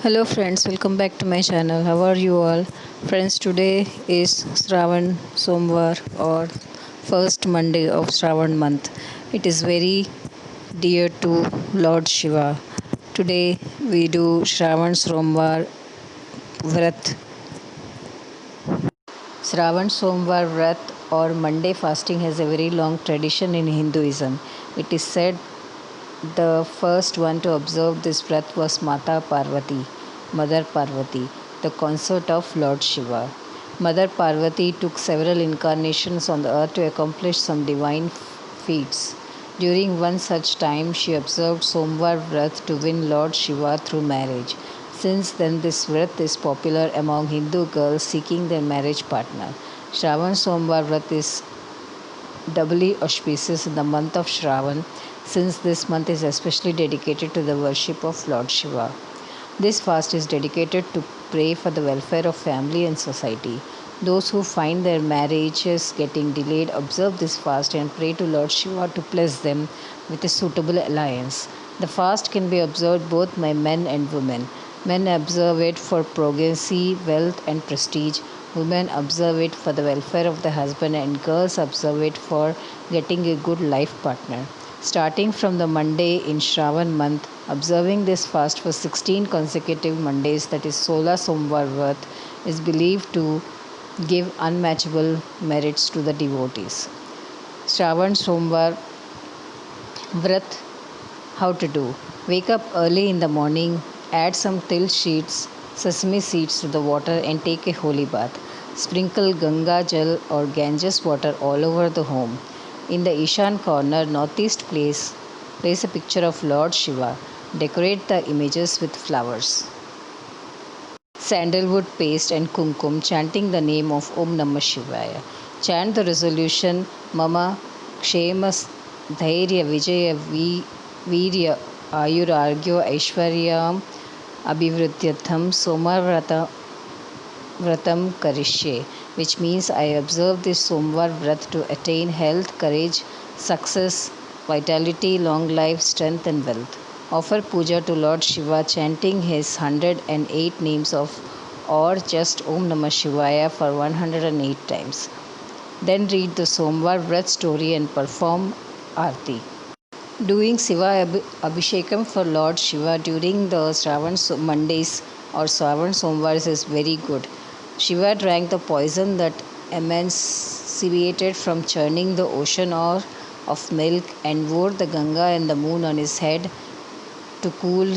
Hello friends, welcome back to my channel. How are you all? Friends, today is Shravan Somvar or first Monday of Shravan month. It is very dear to Lord Shiva. Today we do Shravan Somvar Vrat. Shravan Somvar Vrat or Monday fasting has a very long tradition in Hinduism. It is said the first one to observe this vrat was Mata Parvati, Mother Parvati, the consort of Lord Shiva. Mother Parvati took several incarnations on the earth to accomplish some divine feats. During one such time, she observed Somvar Vrat to win Lord Shiva through marriage. Since then, this vrat is popular among Hindu girls seeking their marriage partner. Shravan Somvar Vrat is doubly auspicious in the month of Shravan, since this month is especially dedicated to the worship of Lord Shiva. This fast is dedicated to pray for the welfare of family and society. Those who find their marriages getting delayed observe this fast and pray to Lord Shiva to bless them with a suitable alliance. The fast can be observed both by men and women. Men observe it for progeny, wealth, and prestige. Women observe it for the welfare of the husband, and girls observe it for getting a good life partner. Starting from the Monday in Shravan month, observing this fast for 16 consecutive Mondays, that is Sola Somvar Vrat, is believed to give unmatchable merits to the devotees. Shravan Somvar Vrat, how to do? Wake up early in the morning, add some til sheets, sesame seeds to the water, and take a holy bath. Sprinkle Ganga Jal or Ganges water all over the home. In the Ishan corner, northeast place a picture of Lord Shiva. Decorate the images with flowers, sandalwood paste, and kumkum, chanting the name of Om Namah Shivaya. Chant the resolution Mama Kshemas Dhairya Vijaya Virya Ayurargyo Aishwaryam Abhivruddhyatham Somarvrata Vratam Karishye, which means I observe this Somvar Vrat to attain health, courage, success, vitality, long life, strength, and wealth. Offer puja to Lord Shiva, chanting his 108 names of or just Om Namah Shivaya for 108 times. Then read the Somvar Vrat story and perform Aarti. Doing Siva Abhishekam for Lord Shiva during the Shravan Mondays or Shravan Somvars is very good. Shiva drank the poison that emancipated from churning the ocean or of milk and wore the Ganga and the moon on his head to cool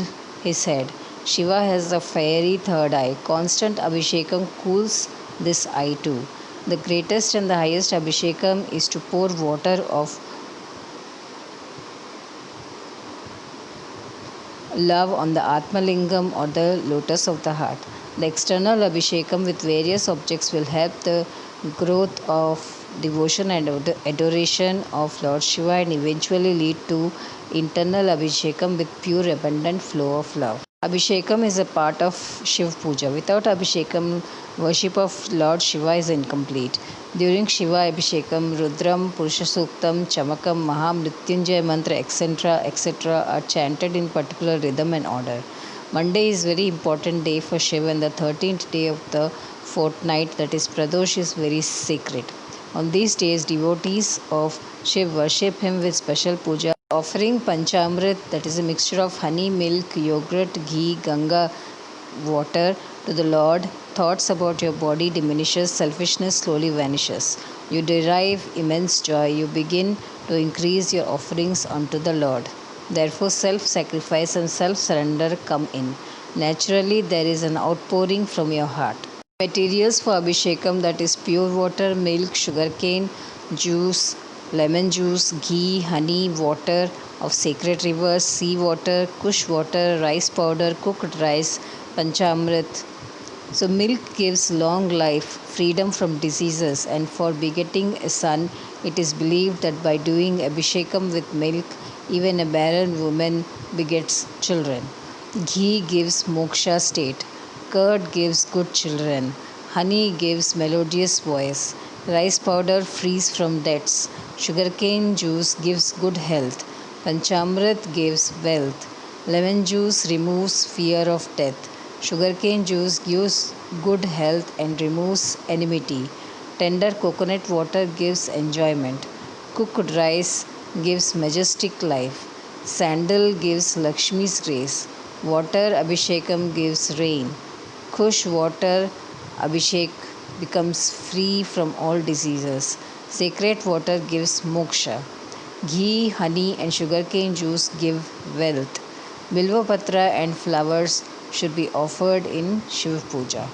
his head. Shiva has a fiery third eye. Constant Abhishekam cools this eye too. The greatest and the highest Abhishekam is to pour water of love on the Atmalingam or the lotus of the heart. The external Abhishekam with various objects will help the growth of devotion and adoration of Lord Shiva and eventually lead to internal Abhishekam with pure abundant flow of love. Abhishekam is a part of Shiv Puja. Without Abhishekam, worship of Lord Shiva is incomplete. During Shiva Abhishekam, Rudram, Purusha Suktam, Chamakam, Mahamrityunjay Mantra, etc. are chanted in particular rhythm and order. Monday is very important day for Shiva, and the 13th day of the fortnight, that is Pradosh, is very sacred. On these days, devotees of Shiv worship him with special puja, offering Panchamrit, that is a mixture of honey, milk, yogurt, ghee, Ganga, water to the Lord. Thoughts about your body diminishes, selfishness slowly vanishes. You derive immense joy. You begin to increase your offerings unto the Lord. Therefore, self-sacrifice and self-surrender come in. Naturally, there is an outpouring from your heart. Materials for Abhishekam, that is pure water, milk, sugarcane, juice, lemon juice, ghee, honey, water of sacred rivers, sea water, kush water, rice powder, cooked rice, panchamrit. So milk gives long life, freedom from diseases, and for begetting a son, it is believed that by doing Abhishekam with milk, even a barren woman begets children. Ghee gives moksha state. Curd gives good children. Honey gives melodious voice. Rice powder frees from debts. Sugarcane juice gives good health. Panchamrit gives wealth. Lemon juice removes fear of death. Sugarcane juice gives good health and removes enmity. Tender coconut water gives enjoyment. Cooked rice gives majestic life. Sandal gives Lakshmi's grace. Water Abhishekam gives rain. Kush water Abhishek becomes free from all diseases. Sacred water gives moksha. Ghee, honey, and sugarcane juice give wealth. Bilvapatra and flowers should be offered in Shiv Puja.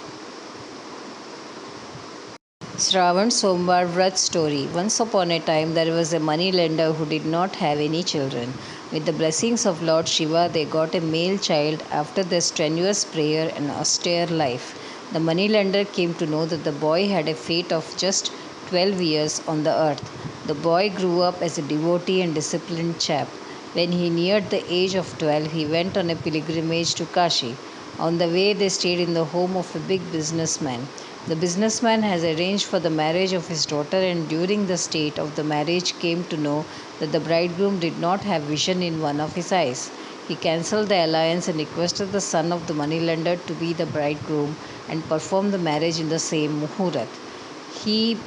Shravan Somvar Vrat story. Once upon a time, there was a money lender who did not have any children. With the blessings of Lord Shiva, they got a male child after their strenuous prayer and austere life. The money lender came to know that the boy had a fate of just 12 years on the earth. The boy grew up as a devotee and disciplined chap. When he neared the age of 12, he went on a pilgrimage to Kashi. On the way, they stayed in the home of a big businessman. The businessman has arranged for the marriage of his daughter, and during the state of the marriage, came to know that the bridegroom did not have vision in one of his eyes. He cancelled the alliance and requested the son of the moneylender to be the bridegroom and perform the marriage in the same muhurat. He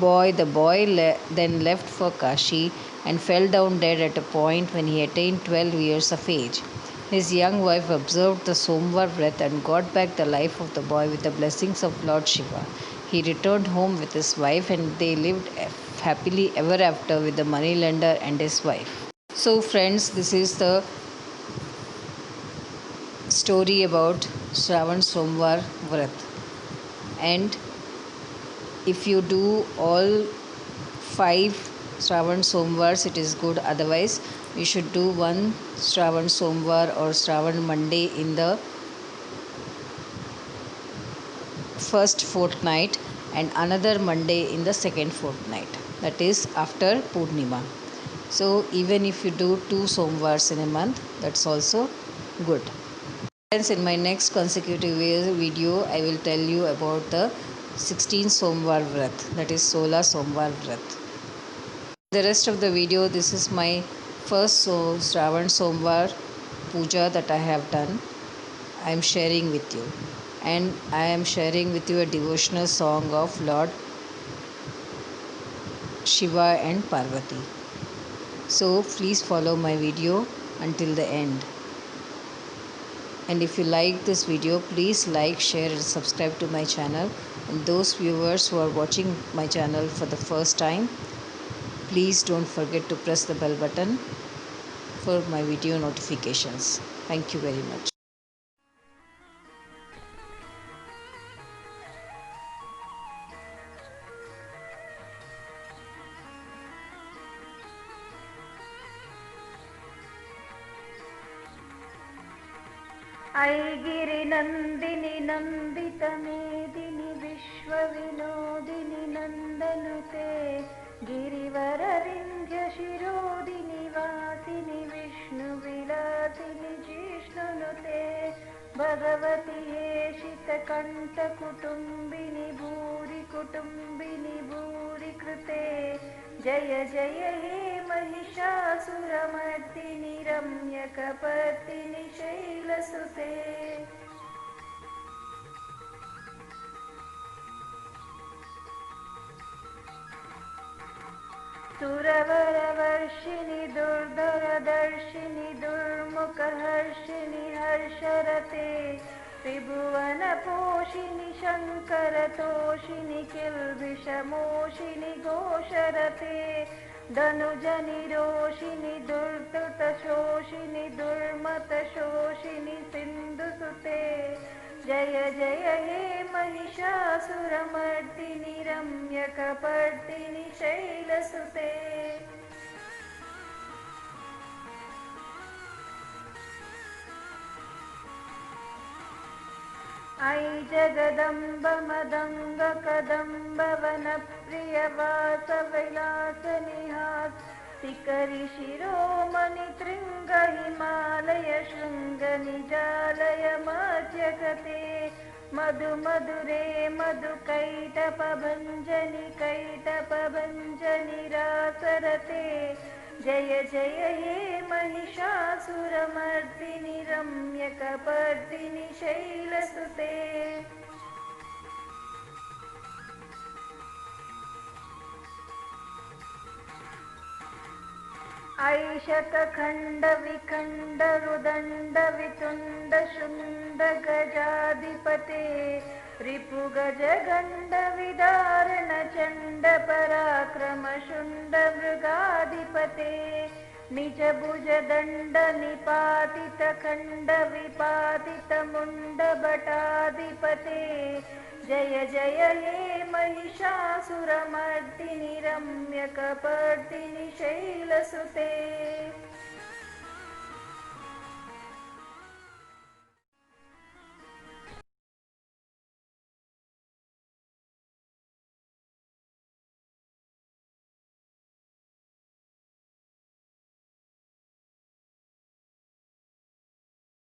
the boy then left for Kashi and fell down dead at a point when he attained 12 years of age. His young wife observed the Somvar Vrat and got back the life of the boy with the blessings of Lord Shiva. He returned home with his wife and they lived happily ever after with the moneylender and his wife. So, friends, this is the story about Shravan Somvar Vrat. And if you do all 5 Shravan Somvars, it is good. Otherwise, we should do one Shravan Somvar or Shravan Monday in the first fortnight and another Monday in the second fortnight. That is after Purnima. So, even if you do 2 Somvars in a month, that's also good. Friends, in my next consecutive video, I will tell you about the 16 Somvar Vrat, that is Sola Somvar Vrat. The rest of the video, this is my first Shravan Somvar puja that I have done. I am sharing with you, and I am sharing with you a devotional song of Lord Shiva and Parvati. So please follow my video until the end. And if you like this video, please like, share and subscribe to my channel. And those viewers who are watching my channel for the first time, please don't forget to press the bell button for my video notifications. Thank you very much. ऐगिरिनन्दिनि नन्दितमेदिनि विश्वविनोदिनि नन्दनुते गिरिवरविन्ध्यशिरोदिनि वासिनि विष्णुविलासिनि जिष्णुनुते भगवति येषितकण्ठकुटुम्बिनि भूरि कुटुम्बिनि भूरि कृते जय जय हे महिषासुरमर्दिनि रम्यकपर्दिनि शैलसुते सुरवरवर्षिणि दुर्धरदर्शिनि दुर्मुखहर्षिणि हर्षरते त्रिभुवनपोषिणि शङ्करतोषिणि किल्बिषमोषिणि घोषरते धनुजनिरोषिणि दुर्धृतशोषिणि दुर्मतशोषिणि सिन्धुसुते जय जय हे महिषासुरमर्दिनि रम्यकपर्दिनि शैलसुते ऐ जगदम्ब मदङ्ग कदम्ब वनप्रियवासविलासनिहास शिखरि शिरोमणि तृङ्ग हिमालय शृङ्गनिजालय मध्यगते मधु मधुरे मधुकैटपभञ्जनि कैटपभञ्जनि रासरते जय जय हे महिषासुरमर्दिनि रम्यकपर्दिनि शैलसुते। ऐशतखण्डविखण्डरुदण्डवितुण्डशुण्डगजाधिपते रिपुगजगण्डविदारणचण्डपराक्रमशुण्डमृगाधिपते निजभुजदण्डनिपातितखण्डविपातितमुण्डभटाधिपते जय जय हे महिषासुरमर्दिनि रम्यकपर्दिनि शैलसुते।